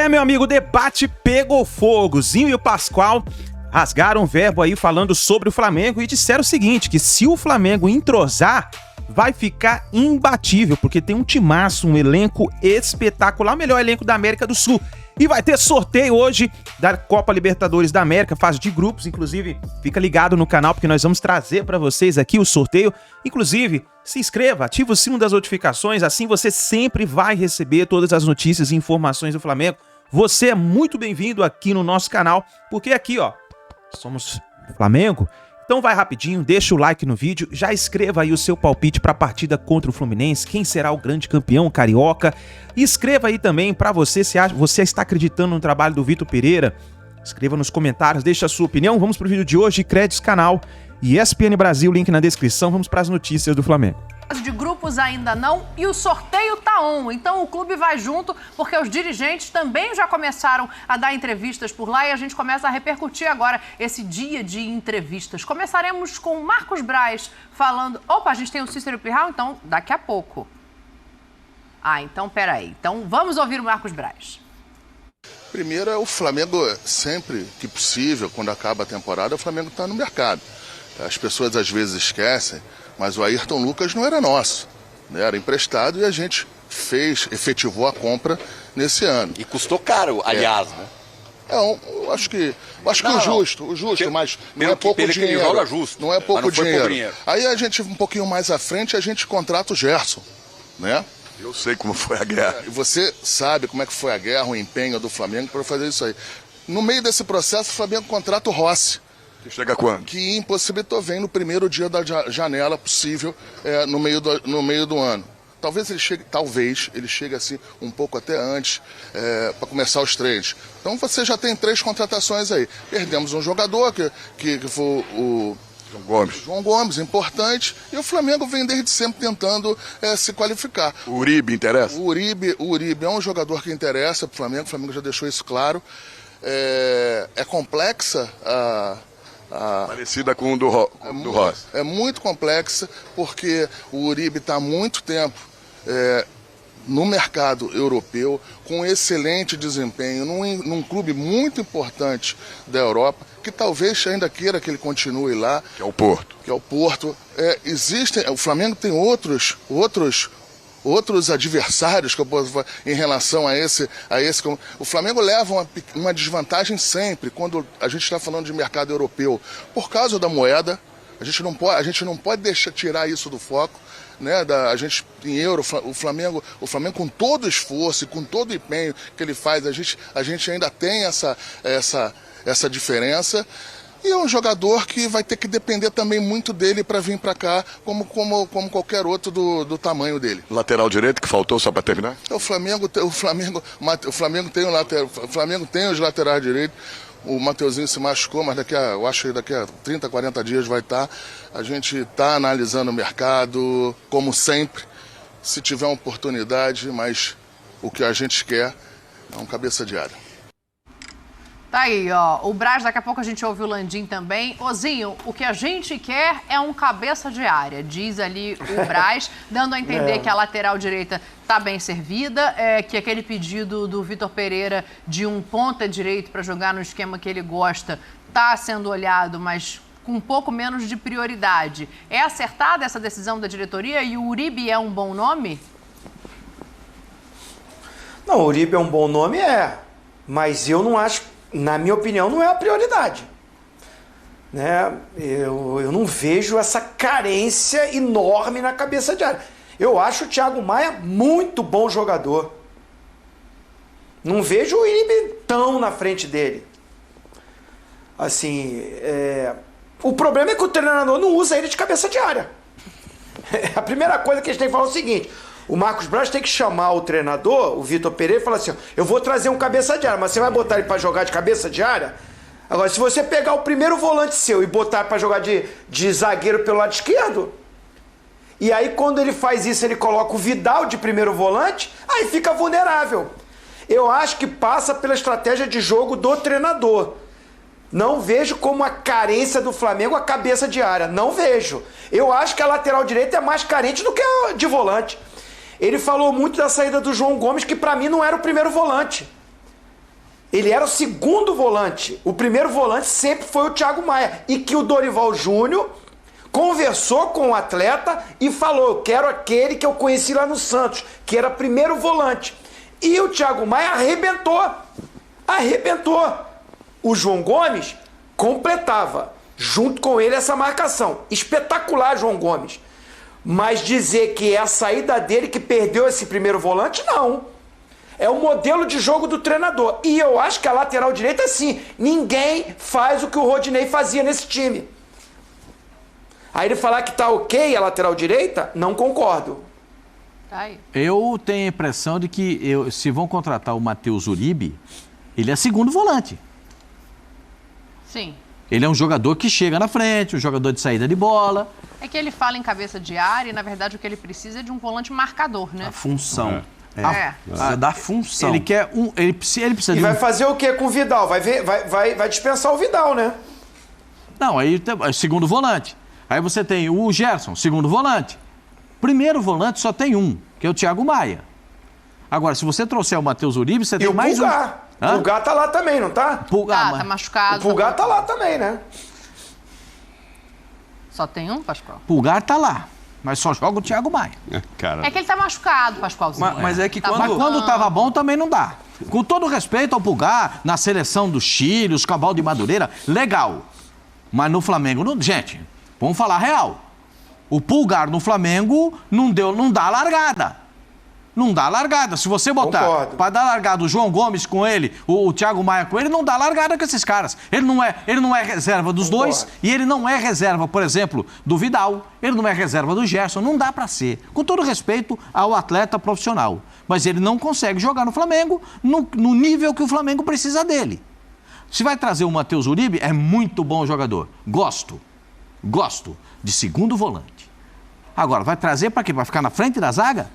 Meu amigo, o debate pegou fogo. Zinho e o Pascoal rasgaram o verbo aí falando sobre o Flamengo e disseram o seguinte, que se o Flamengo entrosar, vai ficar imbatível, porque tem um timaço, um elenco espetacular, o melhor elenco da América do Sul. E vai ter sorteio hoje da Copa Libertadores da América, fase de grupos, inclusive fica ligado no canal porque nós vamos trazer para vocês aqui o sorteio. Inclusive, se inscreva, ative o sino das notificações, assim você sempre vai receber todas as notícias e informações do Flamengo. Você é muito bem-vindo aqui no nosso canal, porque aqui, ó, somos Flamengo. Então vai rapidinho, deixa o like no vídeo, já escreva aí o seu palpite para a partida contra o Fluminense, quem será o grande campeão carioca. E escreva aí também para você se você está acreditando no trabalho do Vitor Pereira. Escreva nos comentários, deixa a sua opinião. Vamos pro vídeo de hoje, créditos canal e ESPN Brasil, link na descrição. Vamos para as notícias do Flamengo. De grupos ainda não, e o sorteio tá on, então o clube vai junto, porque os dirigentes também já começaram a dar entrevistas por lá e a gente começa a repercutir agora esse dia de entrevistas. Começaremos com o Marcos Braz falando... Opa, a gente tem o Cícero Pirral, então daqui a pouco. Então peraí, então vamos ouvir o Marcos Braz. Primeiro é o Flamengo, sempre que possível, quando acaba a temporada, o Flamengo está no mercado. As pessoas às vezes esquecem, mas o Ayrton Lucas não era nosso, né? Era emprestado e a gente efetivou a compra nesse ano. E custou caro, aliás, né? Eu acho que o justo, mas não é pouco dinheiro. Joga justo, não é pouco dinheiro. Aí a gente, um pouquinho mais à frente, a gente contrata o Gerson, né? Eu sei como foi a guerra. E você sabe como é que foi a guerra, o empenho do Flamengo para fazer isso aí. No meio desse processo, o Flamengo contrata o Rossi. Que chega quando? Que impossibilitou, vem no primeiro dia da janela possível, no meio do ano. Talvez ele chegue assim um pouco até antes, para começar os treinos. Então você já tem 3 contratações aí. Perdemos um jogador, que foi o João Gomes, importante, e o Flamengo vem desde sempre tentando se qualificar. O Uribe interessa? O Uribe é um jogador que interessa para o Flamengo já deixou isso claro. É complexa parecida com o do Rossi. É muito complexa, porque o Uribe está há muito tempo no mercado europeu, com excelente desempenho, num clube muito importante da Europa, que talvez ainda queira que ele continue lá. Que é o Porto. O Flamengo tem outros adversários que eu posso falar em relação a esse. O Flamengo leva uma desvantagem sempre quando a gente está falando de mercado europeu, por causa da moeda. A gente não pode tirar isso do foco, né? A gente em euro, o Flamengo com todo o esforço e com todo o empenho que ele faz, a gente ainda tem essa diferença. E é um jogador que vai ter que depender também muito dele para vir para cá, como qualquer outro do tamanho dele. Lateral direito que faltou, só para terminar? O Flamengo tem os laterais direitos. O Mateuzinho se machucou, mas eu acho que daqui a 30, 40 dias vai estar. A gente está analisando o mercado, como sempre, se tiver uma oportunidade, mas o que a gente quer é um cabeça de área. Tá aí, ó. O Braz, daqui a pouco a gente ouve o Landim também. Ozinho, o que a gente quer é um cabeça de área, diz ali o Braz, dando a entender que a lateral direita tá bem servida, que aquele pedido do Vitor Pereira de um ponta direito para jogar no esquema que ele gosta tá sendo olhado, mas com um pouco menos de prioridade. É acertada essa decisão da diretoria e o Uribe é um bom nome? Não, o Uribe é um bom nome, mas eu não acho. Na minha opinião, não é a prioridade. Né? Eu não vejo essa carência enorme na cabeça de área. Eu acho o Thiago Maia muito bom jogador. Não vejo o Uribe tão na frente dele. Assim, o problema é que o treinador não usa ele de cabeça de área. A primeira coisa que a gente tem que falar é o seguinte: o Marcos Braz tem que chamar o treinador, o Vitor Pereira, e falar assim: eu vou trazer um cabeça de área, mas você vai botar ele para jogar de cabeça de área? Agora, se você pegar o primeiro volante seu e botar para jogar de zagueiro pelo lado esquerdo, e aí quando ele faz isso, ele coloca o Vidal de primeiro volante, aí fica vulnerável. Eu acho que passa pela estratégia de jogo do treinador. Não vejo como a carência do Flamengo a cabeça de área. Não vejo. Eu acho que a lateral direita é mais carente do que a de volante. Ele falou muito da saída do João Gomes, que pra mim não era o primeiro volante. Ele era o segundo volante. O primeiro volante sempre foi o Thiago Maia. E que o Dorival Júnior conversou com o atleta e falou: eu quero aquele que eu conheci lá no Santos, que era primeiro volante. E o Thiago Maia arrebentou. O João Gomes completava, junto com ele, essa marcação. Espetacular, João Gomes. Mas dizer que é a saída dele que perdeu esse primeiro volante, não. É o modelo de jogo do treinador. E eu acho que a lateral direita, sim. Ninguém faz o que o Rodinei fazia nesse time. Aí ele falar que tá ok a lateral direita, não concordo. Eu tenho a impressão de que se vão contratar o Matheus Uribe, ele é segundo volante. Sim. Ele é um jogador que chega na frente, um jogador de saída de bola. É que ele fala em cabeça de área e, na verdade, o que ele precisa é de um volante marcador, né? A função. É. Da função. Ele quer ele precisa E de vai fazer o que com o Vidal? Vai dispensar o Vidal, né? Não, aí é segundo volante. Aí você tem o Gerson, segundo volante. Primeiro volante só tem um, que é o Thiago Maia. Agora, se você trouxer o Matheus Uribe, você tem mais Pulgar. um. O Pulgar tá lá também, não tá? Tá machucado. O Pulgar tá lá também, né? Só tem um, Pascoal? Pulgar tá lá, mas só joga o Thiago Maia. É que ele tá machucado, Pascoalzinho. Mas é que Tá Mas quando tava bom, também não dá. Com todo respeito ao Pulgar, na seleção do Chile, os Cabal de Madureira, legal. Mas no Flamengo, gente, vamos falar real. O Pulgar no Flamengo não dá largada. Não dá largada. Se você botar para dar largada o João Gomes com ele, o Thiago Maia com ele, não dá largada com esses caras. Ele não é reserva dos dois e ele não é reserva, por exemplo, do Vidal. Ele não é reserva do Gerson. Não dá para ser. Com todo respeito ao atleta profissional. Mas ele não consegue jogar no Flamengo no nível que o Flamengo precisa dele. Se vai trazer o Matheus Uribe, é muito bom jogador. Gosto de segundo volante. Agora, vai trazer para quê? Para ficar na frente da zaga?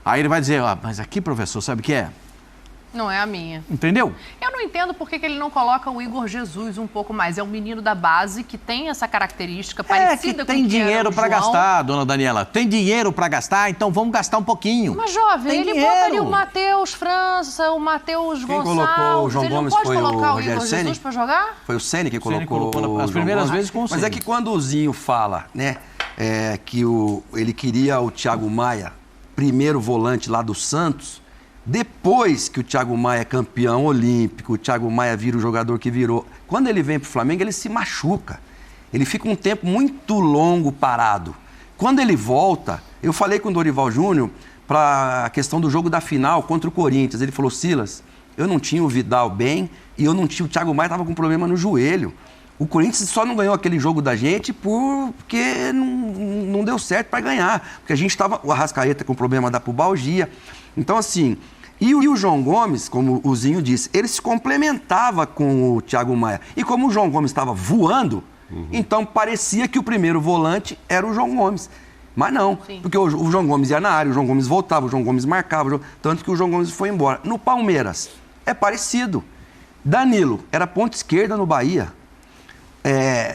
Aí ele vai dizer, mas aqui, professor, sabe o que é? Não é a minha. Entendeu? Eu não entendo por que ele não coloca o Igor Jesus um pouco mais. É um menino da base que tem essa característica parecida com o tem dinheiro para João. gastar, dona Daniela. Tem dinheiro para gastar, então vamos gastar um pouquinho. Mas, jovem, tem ele dinheiro. bota ali o Matheus França, o Matheus Quem Gonçalves. colocou o João Ele Gomes não pode foi o colocar o Rogério Igor Ceni? Jesus para jogar? Foi o Ceni que colocou as o primeiras João vezes com o Gomes. Mas é Ceni. que quando o Zinho fala, né, que ele queria o Thiago Maia, primeiro volante lá do Santos, depois que o Thiago Maia é campeão olímpico, o Thiago Maia vira o jogador que virou, quando ele vem pro Flamengo, ele se machuca. Ele fica um tempo muito longo parado. Quando ele volta, eu falei com o Dorival Júnior para a questão do jogo da final contra o Corinthians. Ele falou, Silas, eu não tinha o Vidal bem e eu não tinha, o Thiago Maia estava com problema no joelho. O Corinthians só não ganhou aquele jogo da gente porque não deu certo para ganhar. Porque a gente estava, o Arrascaeta com problema da pubalgia. Então, assim, e o João Gomes, como o Zinho disse, ele se complementava com o Thiago Maia. E como o João Gomes estava voando, então parecia que o primeiro volante era o João Gomes. Mas não, porque o João Gomes ia na área, o João Gomes voltava, o João Gomes marcava, tanto que o João Gomes foi embora. No Palmeiras, é parecido. Danilo era ponta esquerda no Bahia.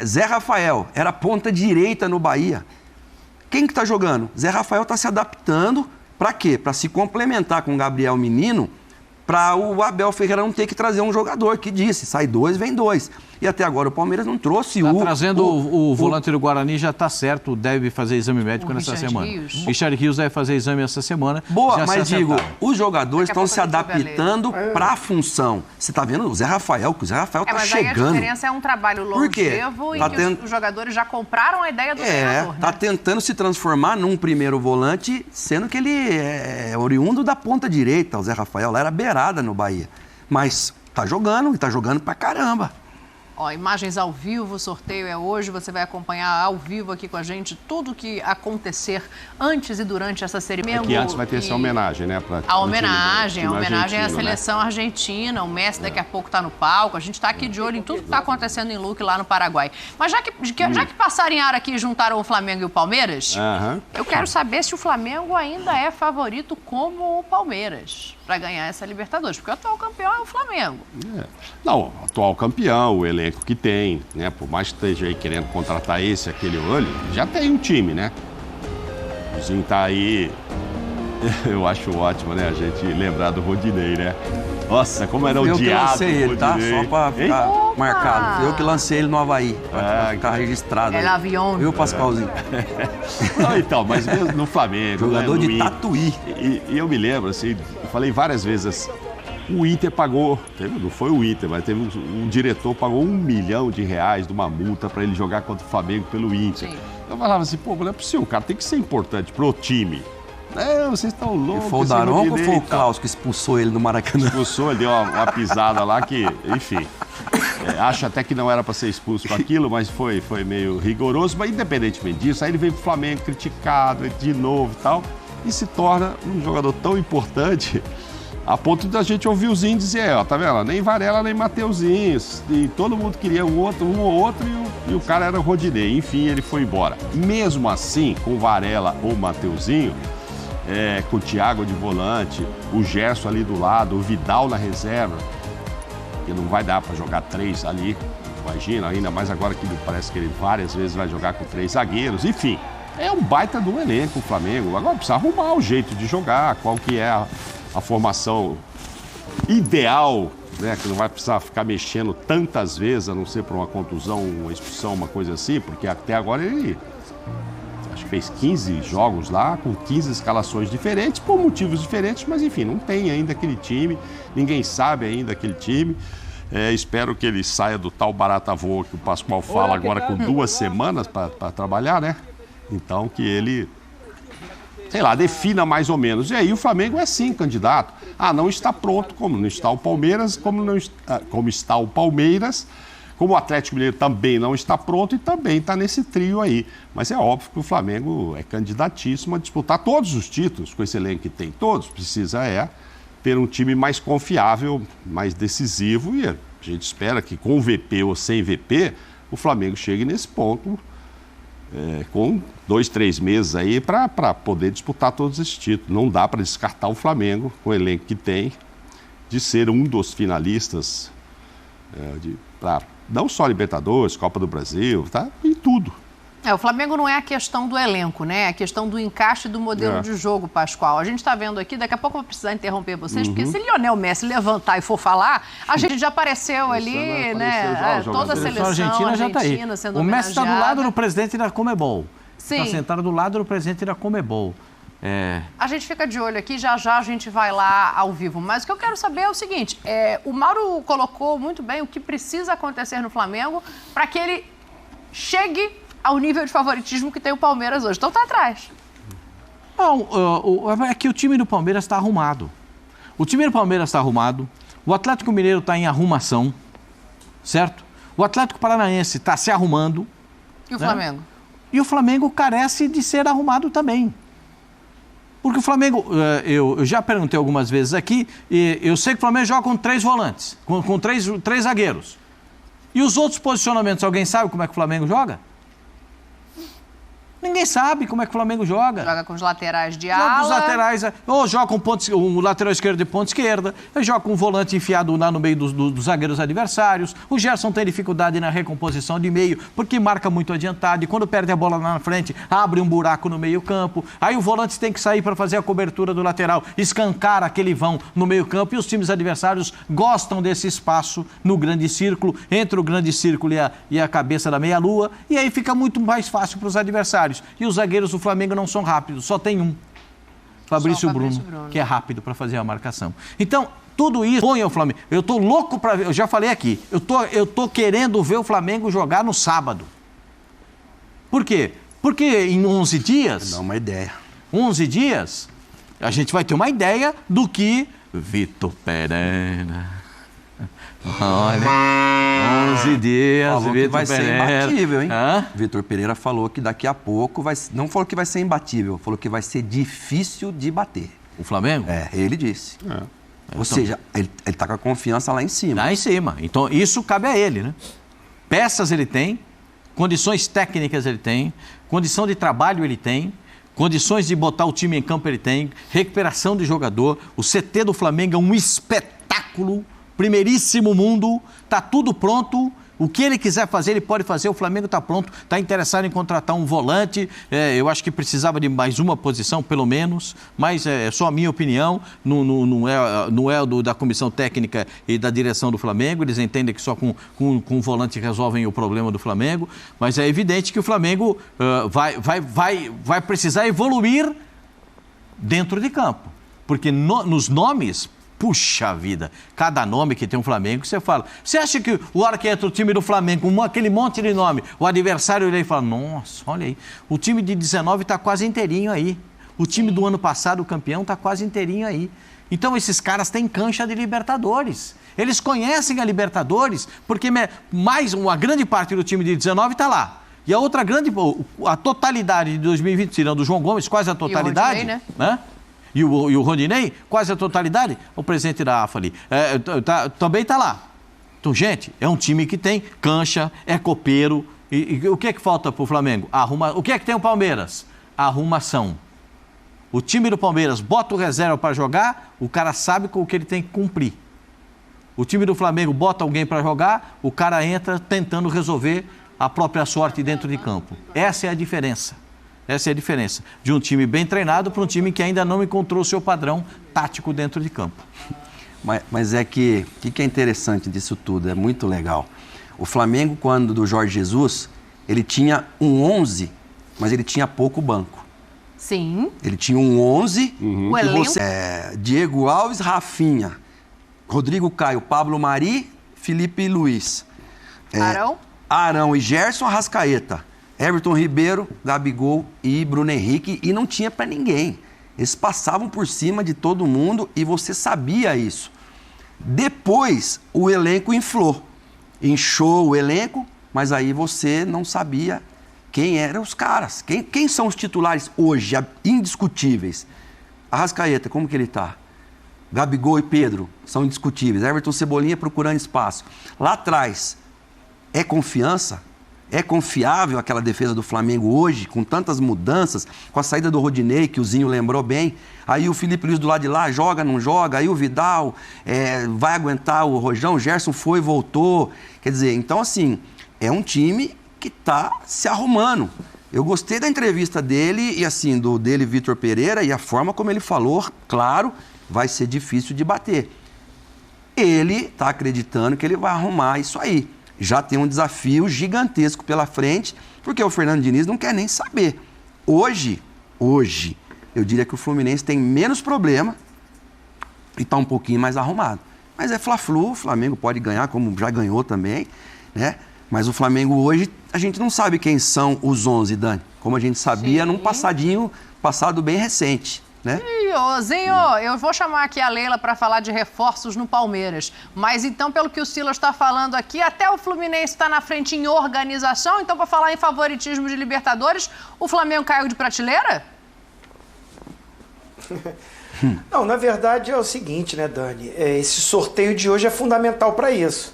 Zé Rafael era ponta direita no Bahia. Quem que tá jogando? Zé Rafael tá se adaptando. Para quê? Para se complementar com o Gabriel Menino, para o Abel Ferreira não ter que trazer um jogador que disse, sai dois, vem dois. E até agora o Palmeiras não trouxe trazendo o volante do Guarani, já está certo, deve fazer exame médico nessa semana. Richard Rios deve fazer exame essa semana. Boa, mas digo, os jogadores estão se adaptando para a função. Você está vendo o Zé Rafael, que o Zé Rafael está chegando. Mas a diferença é um trabalho longevo e que os jogadores já compraram a ideia do treinador. Está tentando se transformar num primeiro volante, sendo que ele é oriundo da ponta direita, o Zé Rafael, lá era beirada no Bahia. Mas está jogando, e está jogando pra caramba. Ó, imagens ao vivo, o sorteio é hoje, você vai acompanhar ao vivo aqui com a gente tudo que acontecer antes e durante essa cerimônia. Que antes vai ter essa homenagem, né? A homenagem à seleção argentina, o Messi daqui a pouco está no palco, a gente está aqui de olho em tudo que está acontecendo em Luque lá no Paraguai. Mas já que passaram em ar aqui e juntaram o Flamengo e o Palmeiras, eu quero saber se o Flamengo ainda é favorito como o Palmeiras para ganhar essa Libertadores, porque o atual campeão é o Flamengo. Não, o atual campeão, o elenco que tem, né? Por mais que esteja aí querendo contratar esse, aquele ou ele, já tem um time, né? O Zinho tá aí. Eu acho ótimo, né? A gente lembrar do Rodinei, né? Nossa, como era Eu que odiado. lancei ele, tá? Rodinei. Só pra ficar Opa! marcado. Eu que lancei ele no Havaí, pra ficar registrado. El avião. Viu, Pascoalzinho? Não, então, mas mesmo no Flamengo, Jogador né, no de Inter. Tatuí. E eu me lembro, assim, eu falei várias vezes, o Inter pagou, não foi o Inter, mas teve um diretor pagou R$1 milhão de uma multa para ele jogar contra o Flamengo pelo Inter. Sim. Eu falava assim, pô, não é possível, o cara tem que ser importante pro time. Vocês estão loucos. Foi o esse Daronco ou foi o Rodinei e tal. Klaus que expulsou ele do Maracanã? Expulsou, ele deu uma pisada lá que, enfim. Acho até que não era para ser expulso com aquilo, mas foi meio rigoroso. Mas independentemente disso, aí ele veio pro Flamengo criticado de novo e tal, e se torna um jogador tão importante a ponto da gente ouvir os índios dizer, ó, tá vendo? Nem Varela, nem Mateuzinho. E todo mundo queria um ou outro, e o cara era o Rodinei. Enfim, ele foi embora. Mesmo assim, com Varela ou Mateuzinho, com o Thiago de volante, o Gerson ali do lado, o Vidal na reserva, que não vai dar para jogar 3 ali, imagina, ainda mais agora que parece que ele várias vezes vai jogar com 3 zagueiros, enfim, é um baita do elenco o Flamengo. Agora precisa arrumar o jeito de jogar, qual que é a formação ideal, né, que não vai precisar ficar mexendo tantas vezes, a não ser por uma contusão, uma expulsão, uma coisa assim, porque até agora ele acho que fez 15 jogos lá, com 15 escalações diferentes, por motivos diferentes, mas enfim, não tem ainda aquele time, ninguém sabe ainda aquele time. Espero que ele saia do tal barata voa que o Pascoal fala agora com 2 semanas para trabalhar, né? Então que ele, sei lá, defina mais ou menos. E aí o Flamengo é sim candidato. Não está pronto, como não está o Palmeiras, como está o Palmeiras, como o Atlético Mineiro também não está pronto e também está nesse trio aí. Mas é óbvio que o Flamengo é candidatíssimo a disputar todos os títulos, com esse elenco que tem todos. Precisa ter um time mais confiável, mais decisivo, e a gente espera que com VP ou sem VP, o Flamengo chegue nesse ponto com 2, 3 meses aí para poder disputar todos esses títulos. Não dá para descartar o Flamengo, com o elenco que tem, de ser um dos finalistas para não só Libertadores, Copa do Brasil, tá? Em tudo. O Flamengo não é a questão do elenco, né? É a questão do encaixe do modelo de jogo, Pascoal. A gente está vendo aqui, daqui a pouco eu vou precisar interromper vocês, porque se Lionel Messi levantar e for falar, a gente já apareceu ali, né? Toda a seleção argentina já está aí. Sendo o Messi está do homenageada. lado do presidente da Comebol. Sim. Está sentado do lado do presidente da Comebol. A gente fica de olho aqui, já a gente vai lá ao vivo. Mas o que eu quero saber é o seguinte, o Mauro colocou muito bem o que precisa acontecer no Flamengo para que ele chegue ao nível de favoritismo que tem o Palmeiras hoje. Então está atrás. Não, é que o time do Palmeiras está arrumado. O time do Palmeiras está arrumado, o Atlético Mineiro está em arrumação, certo? O Atlético Paranaense está se arrumando. E o Flamengo? E o Flamengo carece de ser arrumado também. Porque o Flamengo, eu já perguntei algumas vezes aqui, eu sei que o Flamengo joga com 3 volantes, com 3 zagueiros. E os outros posicionamentos, alguém sabe como é que o Flamengo joga? Ninguém sabe como é que o Flamengo joga. Joga com os laterais de Joga ala. com os laterais, ou joga com um lateral esquerdo de ponta esquerda, ou joga com um volante enfiado lá no meio dos zagueiros adversários. O Gerson tem dificuldade na recomposição de meio, porque marca muito adiantado, e quando perde a bola lá na frente, abre um buraco no meio campo. Aí o volante tem que sair para fazer a cobertura do lateral, escancar aquele vão no meio campo, e os times adversários gostam desse espaço no grande círculo, entre o grande círculo e a cabeça da meia-lua, e aí fica muito mais fácil para os adversários. E os zagueiros do Flamengo não são rápidos, só tem um. Fabrício Bruno, que é rápido para fazer a marcação. Então, tudo isso põe o Flamengo. Eu tô louco para ver, eu já falei aqui, eu tô querendo ver o Flamengo jogar no sábado. Por quê? Porque em 11 dias... Dá uma ideia. 11 dias, a gente vai ter uma ideia do que Vitor Pereira... Olha, 11 dias, falou Vitor que vai Pereira. ser imbatível, hein? Hã? Vitor Pereira falou que daqui a pouco não falou que vai ser imbatível, falou que vai ser difícil de bater. O Flamengo? Ele disse. Ou seja, ele tá com a confiança lá em cima. Lá em cima. Então, isso cabe a ele, né? Peças ele tem, condições técnicas ele tem, condição de trabalho ele tem, condições de botar o time em campo ele tem, recuperação de jogador. O CT do Flamengo é um espetáculo, primeiríssimo mundo, tá tudo pronto, O que ele quiser fazer, ele pode fazer. O Flamengo está pronto, está interessado em contratar um volante. Eu acho que precisava de mais uma posição, pelo menos, mas é só a minha opinião. Não é da comissão técnica e da direção do Flamengo. Eles entendem que só com um volante resolvem o problema do Flamengo. Mas é evidente que o Flamengo vai precisar evoluir dentro de campo. Porque nos nomes... Puxa vida, cada nome que tem um Flamengo, você fala. Você acha que o hora que entra o time do Flamengo, com aquele monte de nome, o adversário ele fala, nossa, olha aí, o time de 19 está quase inteirinho aí. O time do ano passado, o campeão, está quase inteirinho aí. Então esses caras têm cancha de Libertadores. Eles conhecem a Libertadores, porque uma grande parte do time de 19 está lá. E a outra a totalidade de 2020, tirando o João Gomes, quase a totalidade. E o Rodinei, né? E o Rodinei, quase a totalidade, o presidente da AFA ali, também está lá. Então, gente, é um time que tem cancha, é copeiro. E o que é que falta para o Flamengo? O que é que tem o Palmeiras? Arrumação. O time do Palmeiras bota o reserva para jogar, o cara sabe com o que ele tem que cumprir. O time do Flamengo bota alguém para jogar, o cara entra tentando resolver a própria sorte dentro de campo. Essa é a diferença. Essa é a diferença de um time bem treinado para um time que ainda não encontrou o seu padrão tático dentro de campo. Mas é que o que é interessante disso tudo, é muito legal. O Flamengo, quando do Jorge Jesus, ele tinha um 11, mas ele tinha pouco banco. Sim. Ele tinha um 11, O elenco? Diego Alves, Rafinha, Rodrigo Caio, Pablo Mari, Felipe Luiz. Arão e Gerson, Arrascaeta. Everton Ribeiro, Gabigol e Bruno Henrique, e não tinha para ninguém. Eles passavam por cima de todo mundo e você sabia isso. Depois, o elenco inflou. Inchou o elenco, mas aí você não sabia quem eram os caras. Quem são os titulares hoje, indiscutíveis? Arrascaeta, como que ele tá? Gabigol e Pedro são indiscutíveis. Everton Cebolinha procurando espaço. Lá atrás, é confiança? É confiável aquela defesa do Flamengo hoje, com tantas mudanças, com a saída do Rodinei, que o Zinho lembrou bem. Aí o Felipe Luiz do lado de lá, joga, não joga. Aí o Vidal vai aguentar o Rojão, o Gerson foi, voltou. Quer dizer, então assim, é um time que está se arrumando. Eu gostei da entrevista dele e assim, dele, Vitor Pereira, e a forma como ele falou, claro, vai ser difícil de bater. Ele está acreditando que ele vai arrumar isso aí. Já tem um desafio gigantesco pela frente, porque o Fernando Diniz não quer nem saber. Hoje, eu diria que o Fluminense tem menos problema e está um pouquinho mais arrumado. Mas é Fla-Flu, o Flamengo pode ganhar, como já ganhou também, né? Mas o Flamengo hoje, a gente não sabe quem são os 11, Dani. Como a gente sabia num passado bem recente, né? Zinho, eu vou chamar aqui a Leila para falar de reforços no Palmeiras. Mas então, pelo que o Silas está falando aqui, até o Fluminense está na frente em organização. Então, para falar em favoritismo de Libertadores, o Flamengo caiu de prateleira? Não, na verdade é o seguinte, né, Dani? Esse sorteio de hoje é fundamental para isso.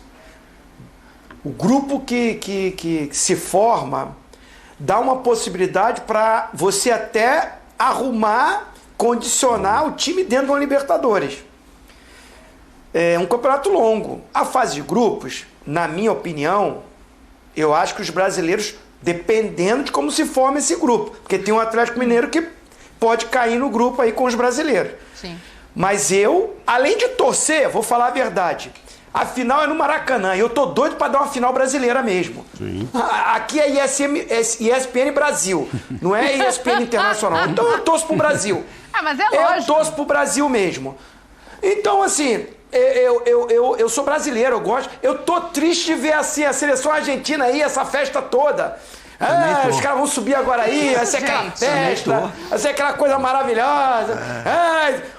O grupo que se forma dá uma possibilidade para você até arrumar, condicionar o time dentro de uma Libertadores. É um campeonato longo. A fase de grupos, na minha opinião, eu acho que os brasileiros, dependendo de como se forma esse grupo, porque tem um Atlético Mineiro que pode cair no grupo aí com os brasileiros. Sim. Mas eu, além de torcer, vou falar a verdade, a final é no Maracanã e eu tô doido para dar uma final brasileira mesmo. Sim. Aqui é ESPN Brasil, não é ESPN Internacional. Então eu torço pro Brasil. Mas é lógico. Eu torço pro Brasil mesmo. Então, assim, eu sou brasileiro, eu gosto. Eu tô triste de ver assim a seleção argentina aí, essa festa toda. Os caras vão subir agora aí, vai ser aquela festa, vai ser aquela coisa maravilhosa.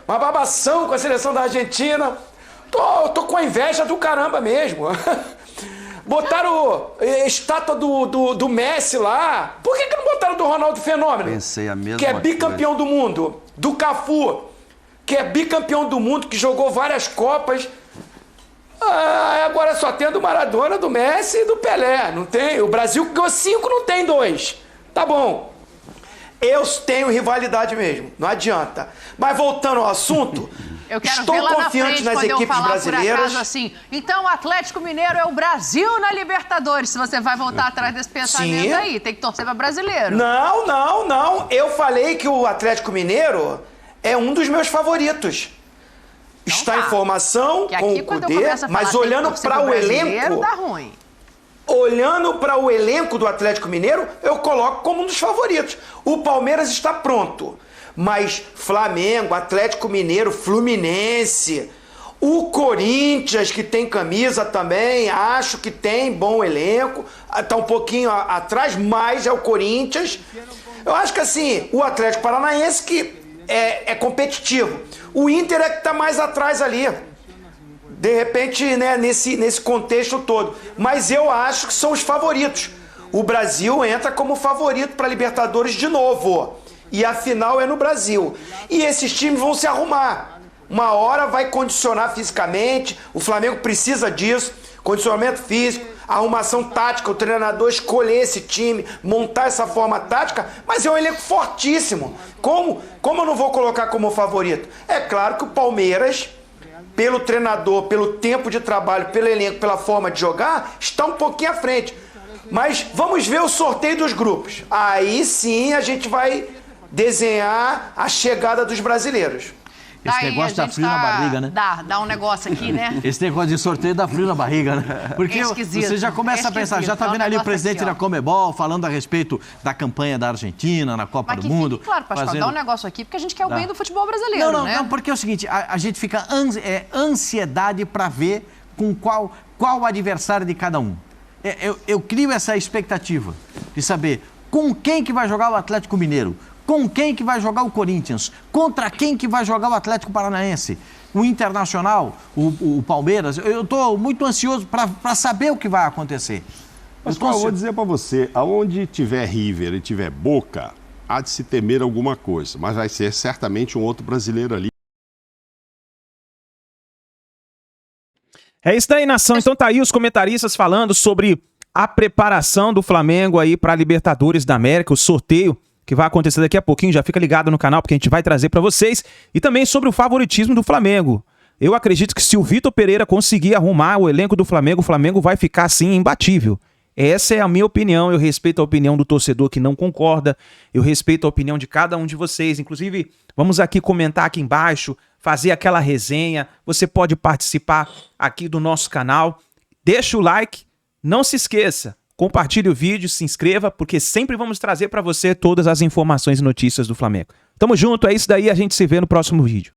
Uma babação com a seleção da Argentina. Tô com a inveja do caramba mesmo. Botaram estátua do Messi lá. Por que não botaram do Ronaldo Fenômeno? Pensei a mesma que é bicampeão do mundo. Do Cafu, que é bicampeão do mundo, que jogou várias Copas. Agora só tem a do Maradona, do Messi e do Pelé. Não tem? O Brasil ganhou 5, não tem 2. Tá bom. Eu tenho rivalidade mesmo, não adianta. Mas voltando ao assunto, Eu quero Estou ver lá na confiante frente, nas quando eu equipes falar brasileiras. por acaso assim, então o Atlético Mineiro é o Brasil na Libertadores. Se você vai voltar atrás desse pensamento Sim. aí, tem que torcer para brasileiro. Não. Eu falei que o Atlético Mineiro é um dos meus favoritos. Está tá. em formação Que com aqui, o quando eu Cudê, começo a falar, mas tem que olhando torcer para pro o brasileiro, elenco, dá ruim. olhando para o elenco do Atlético Mineiro, eu coloco como um dos favoritos. O Palmeiras está pronto, mas Flamengo, Atlético Mineiro, Fluminense, o Corinthians, que tem camisa também, acho que tem bom elenco, está um pouquinho atrás, mas é o Corinthians. Eu acho que assim, o Atlético Paranaense que é competitivo. O Inter é que está mais atrás ali. De repente, né, nesse contexto todo. Mas eu acho que são os favoritos. O Brasil entra como favorito para a Libertadores de novo. E a final é no Brasil. E esses times vão se arrumar. Uma hora vai condicionar fisicamente. O Flamengo precisa disso. Condicionamento físico, arrumação tática, o treinador escolher esse time, montar essa forma tática, mas é um elenco fortíssimo. Como eu não vou colocar como favorito? É claro que o Palmeiras, pelo treinador, pelo tempo de trabalho, pelo elenco, pela forma de jogar, está um pouquinho à frente. Mas vamos ver o sorteio dos grupos. Aí sim a gente vai desenhar a chegada dos brasileiros. Esse negócio dá frio na barriga, né? Dá um negócio aqui, né? Esse negócio de sorteio dá frio na barriga, né? Porque você já começa a pensar, já tá vendo ali o presidente da Comebol falando a respeito da campanha da Argentina na Copa do Mundo. Claro, Pascoal, dá um negócio aqui, porque a gente quer o bem do futebol brasileiro, né? Não, porque é o seguinte, a gente fica ansiedade para ver com qual adversário de cada um. Eu crio essa expectativa de saber com quem que vai jogar o Atlético Mineiro, com quem que vai jogar o Corinthians, contra quem que vai jogar o Atlético Paranaense, o Internacional, o Palmeiras. Eu estou muito ansioso para saber o que vai acontecer. Mas eu vou dizer para você, aonde tiver River e tiver Boca, há de se temer alguma coisa, mas vai ser certamente um outro brasileiro ali. É isso daí, nação. Então tá aí os comentaristas falando sobre a preparação do Flamengo aí para a Libertadores da América, o sorteio que vai acontecer daqui a pouquinho. Já fica ligado no canal porque a gente vai trazer para vocês. E também sobre o favoritismo do Flamengo. Eu acredito que se o Vitor Pereira conseguir arrumar o elenco do Flamengo, o Flamengo vai ficar assim imbatível. Essa é a minha opinião. Eu respeito a opinião do torcedor que não concorda. Eu respeito a opinião de cada um de vocês. Inclusive, vamos aqui comentar aqui embaixo, fazer aquela resenha. Você pode participar aqui do nosso canal. Deixa o like. Não se esqueça. Compartilhe o vídeo, se inscreva, porque sempre vamos trazer para você todas as informações e notícias do Flamengo. Tamo junto, é isso daí, a gente se vê no próximo vídeo.